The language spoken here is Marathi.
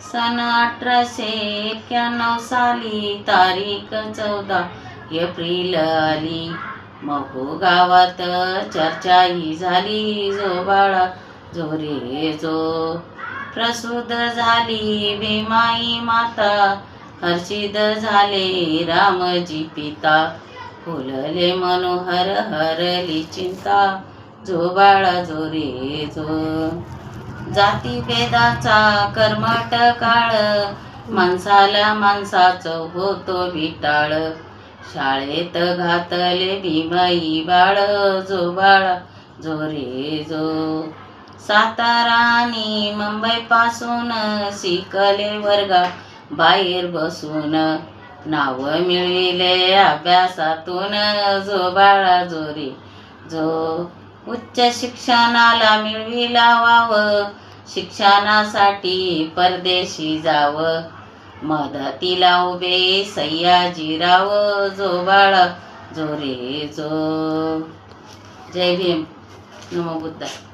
सन 1891 साली तारीख 14 एप्रिल आली. महू गावात चर्चाही झाली. जो बाळा जो रे जो. प्रसूत झाली भीमाई माता. हर्षित झाले रामजी पिता. फुलले मनोहर हरली चिंता. जो बाळा जो रे जो. जातीभेदाचा कर्मट काळ. माणसाला माणसाचं होतो विटाळ. शाळेत घातले भीमाई बाळ. जो बाळा जो रे जो. सातारा आणि मुंबई पासून शिकले वर्गात बाहेर बसून. नाव मिळविले अभ्यासातून. जो बाळा जो रे जो. उच्च शिक्षणाला मिळविला वाव. शिक्षणासाठी परदेशी जाव. मदतीला उभे सयाजीराव. जो बाळा जो रे जो. जय भीम. नमो बुद्धाय.